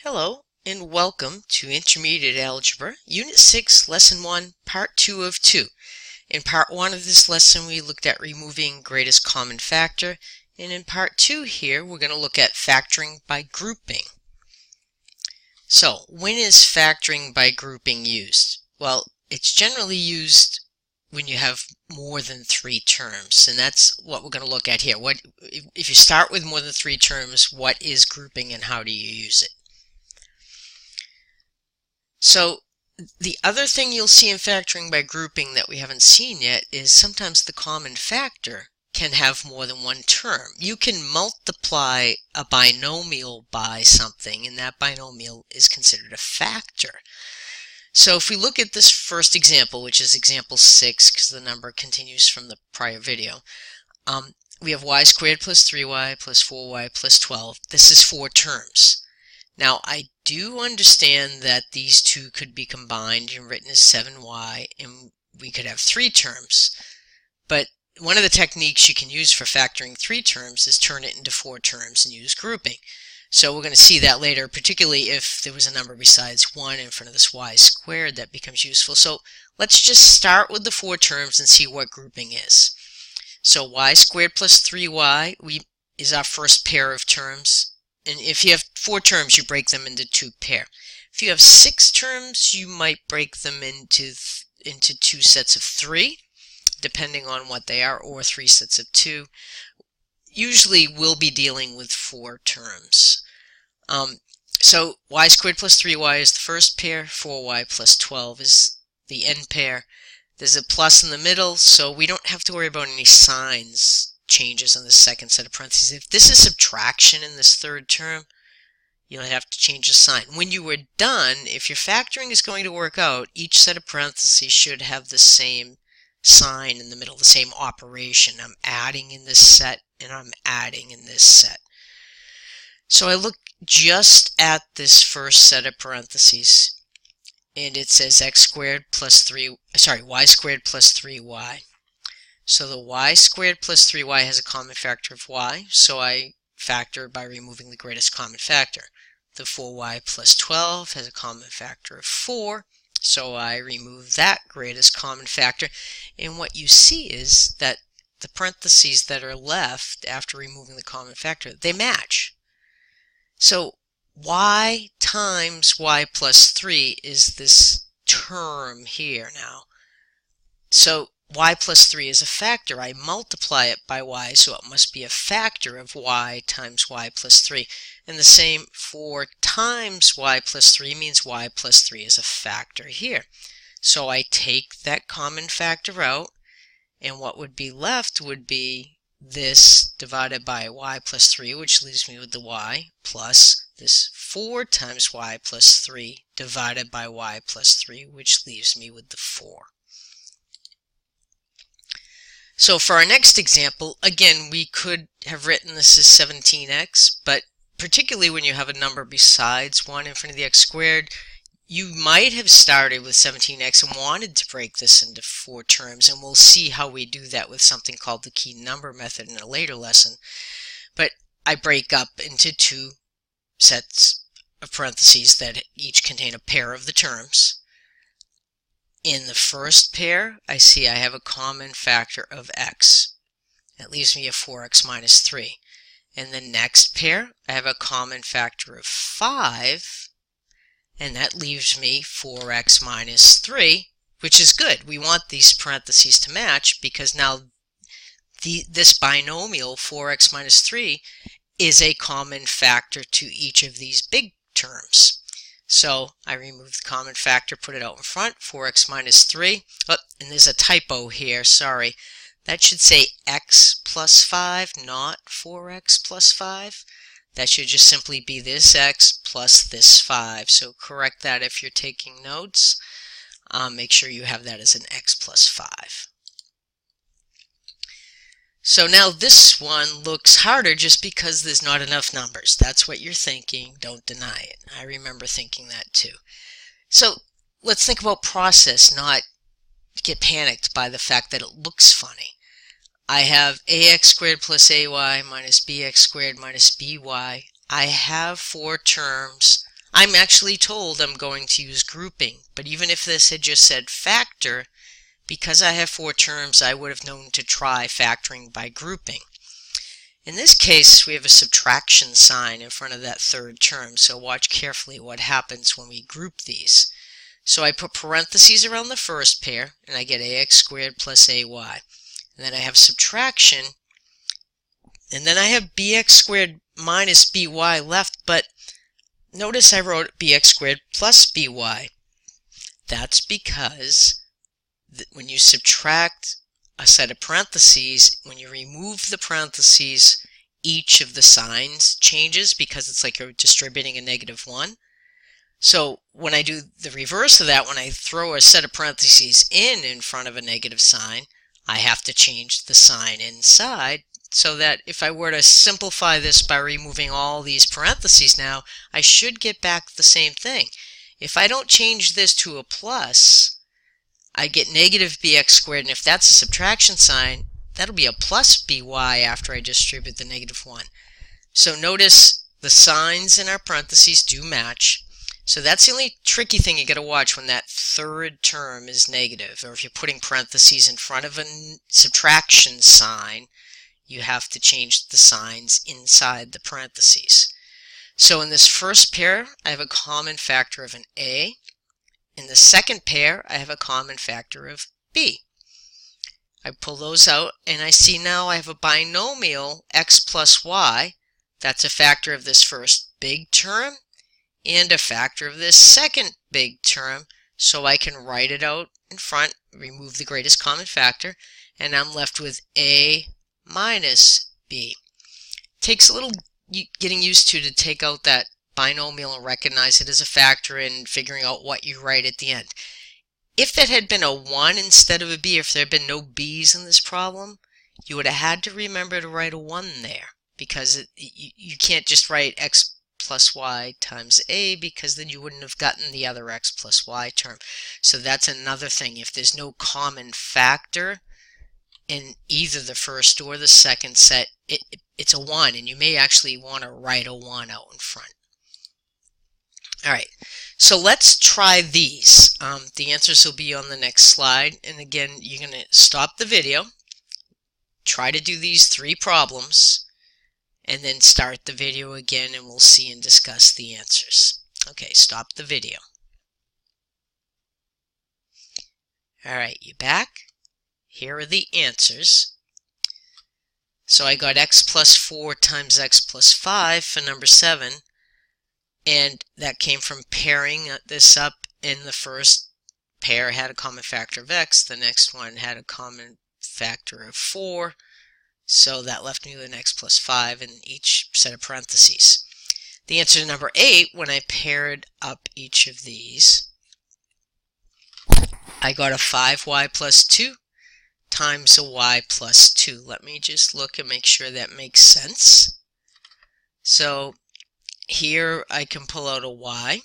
Hello and welcome to Intermediate Algebra, Unit 6, Lesson 1, Part 2 of 2. In Part 1 of this lesson we looked at removing greatest common factor, and in Part 2 here we're going to look at factoring by grouping. So, when is factoring by grouping used? Well, it's generally used when you have more than 3 terms, and that's what we're going to look at here. If you start with more than 3 terms, what is grouping and how do you use it? So the other thing you'll see in factoring by grouping that we haven't seen yet is sometimes the common factor can have more than one term. You can multiply a binomial by something, and that binomial is considered a factor. So if we look at this first example, which is example 6, because the number continues from the prior video, we have y squared plus 3y plus 4y plus 12. This is 4 terms. Now, I do understand that these two could be combined and written as 7y, and we could have 3 terms. But one of the techniques you can use for factoring 3 terms is turn it into 4 terms and use grouping. So we're going to see that later, particularly if there was a number besides 1 in front of this y squared that becomes useful. So let's just start with the 4 terms and see what grouping is. So y squared plus 3y is our first pair of terms. And if you have 4 terms, you break them into 2 pairs. If you have 6 terms, you might break them into 2 sets of 3, depending on what they are, or 3 sets of 2. Usually, we'll be dealing with 4 terms. So y squared plus 3y is the first pair, 4y plus 12 is the end pair. There's a plus in the middle, so we don't have to worry about any signs changes on the second set of parentheses. If this is subtraction in this third term, you'll have to change the sign. When you are done, if your factoring is going to work out, each set of parentheses should have the same sign in the middle, the same operation. I'm adding in this set and I'm adding in this set. So I look just at this first set of parentheses and it says y squared plus 3y. So the y squared plus 3y has a common factor of y, so I factor by removing the greatest common factor. The 4y plus 12 has a common factor of 4, so I remove that greatest common factor. And what you see is that the parentheses that are left after removing the common factor, they match. So y times y plus 3 is this term here now. So y plus 3 is a factor. I multiply it by y, so it must be a factor of y times y plus 3. And the same for times y plus 3 means y plus 3 is a factor here. So I take that common factor out, and what would be left would be this divided by y plus 3, which leaves me with the y, plus this 4 times y plus 3 divided by y plus 3, which leaves me with the 4. So for our next example, again, we could have written this as 17x, but particularly when you have a number besides 1 in front of the x squared, you might have started with 17x and wanted to break this into 4 terms, and we'll see how we do that with something called the key number method in a later lesson. But I break up into 2 sets of parentheses that each contain a pair of the terms. In the first pair, I see I have a common factor of x. That leaves me a 4x minus 3. In the next pair, I have a common factor of 5, and that leaves me 4x minus 3, which is good. We want these parentheses to match because now this binomial, 4x minus 3, is a common factor to each of these big terms. So I remove the common factor, put it out in front, 4x minus 3. Oh, and there's a typo here, sorry. That should say x plus 5, not 4x plus 5. That should just simply be this x plus this 5. So correct that if you're taking notes. Make sure you have that as an x plus 5. So now this one looks harder just because there's not enough numbers. That's what you're thinking. Don't deny it. I remember thinking that too. So let's think about process, not get panicked by the fact that it looks funny. I have ax squared plus ay minus bx squared minus by. I have 4 terms. I'm actually told I'm going to use grouping, but even if this had just said factor, because I have 4 terms, I would have known to try factoring by grouping. In this case, we have a subtraction sign in front of that third term, so watch carefully what happens when we group these. So I put parentheses around the first pair, and I get ax squared plus ay. And then I have subtraction, and then I have bx squared minus by left, but notice I wrote bx squared plus by. That's because when you subtract a set of parentheses, when you remove the parentheses, each of the signs changes because it's like you're distributing a -1. So when I do the reverse of that, when I throw a set of parentheses in front of a negative sign, I have to change the sign inside, so that if I were to simplify this by removing all these parentheses now, I should get back the same thing. If I don't change this to a plus, I get negative bx squared, and if that's a subtraction sign, that'll be a plus by after I distribute the -1. So notice the signs in our parentheses do match. So that's the only tricky thing you got to watch when that third term is negative, or if you're putting parentheses in front of a subtraction sign, you have to change the signs inside the parentheses. So in this first pair, I have a common factor of an a. In the second pair, I have a common factor of b. I pull those out, and I see now I have a binomial x plus y. That's a factor of this first big term and a factor of this second big term, so I can write it out in front, remove the greatest common factor, and I'm left with a minus b. Takes a little getting used to take out that binomial and recognize it as a factor and figuring out what you write at the end. If that had been a 1 instead of a b, if there had been no b's in this problem, you would have had to remember to write a 1 there, because you can't just write x plus y times a, because then you wouldn't have gotten the other x plus y term. So that's another thing. If there's no common factor in either the first or the second set, it's a 1, and you may actually want to write a 1 out in front. Alright, so let's try these. The answers will be on the next slide, and again, you're going to stop the video, try to do these 3 problems, and then start the video again, and we'll see and discuss the answers. Okay, stop the video. Alright, you back? Here are the answers. So I got x plus 4 times x plus 5 for number 7, and that came from pairing this up. In the first pair had a common factor of x, the next one had a common factor of 4, so that left me with an x plus 5 in each set of parentheses. The answer to number 8, when I paired up each of these, I got a 5y plus 2 times a y plus 2. Let me just look and make sure that makes sense. So here I can pull out a y,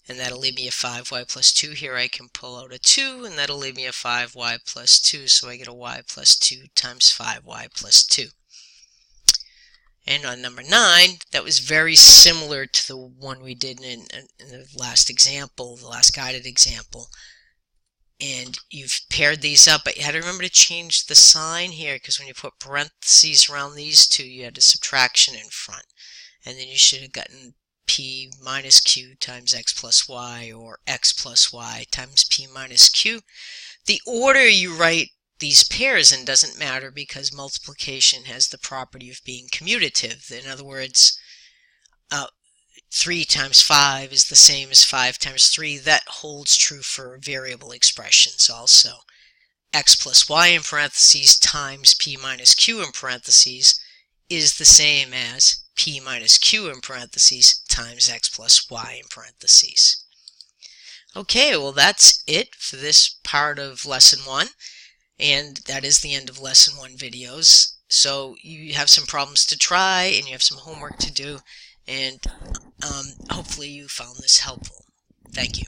and that'll leave me a 5y plus 2. Here I can pull out a 2, and that'll leave me a 5y plus 2, so I get a y plus 2 times 5y plus 2. And on number 9, that was very similar to the one we did in the last example, the last guided example. And you've paired these up, but you had to remember to change the sign here, because when you put parentheses around these two, you had a subtraction in front. And then you should have gotten p minus q times x plus y, or x plus y times p minus q. The order you write these pairs in doesn't matter, because multiplication has the property of being commutative. In other words, 3 times 5 is the same as 5 times 3. That holds true for variable expressions also. X plus y in parentheses times p minus q in parentheses is the same as p minus q in parentheses times x plus y in parentheses. Okay, well that's it for this part of lesson 1, and that is the end of lesson 1 videos. So you have some problems to try, and you have some homework to do, and hopefully you found this helpful. Thank you.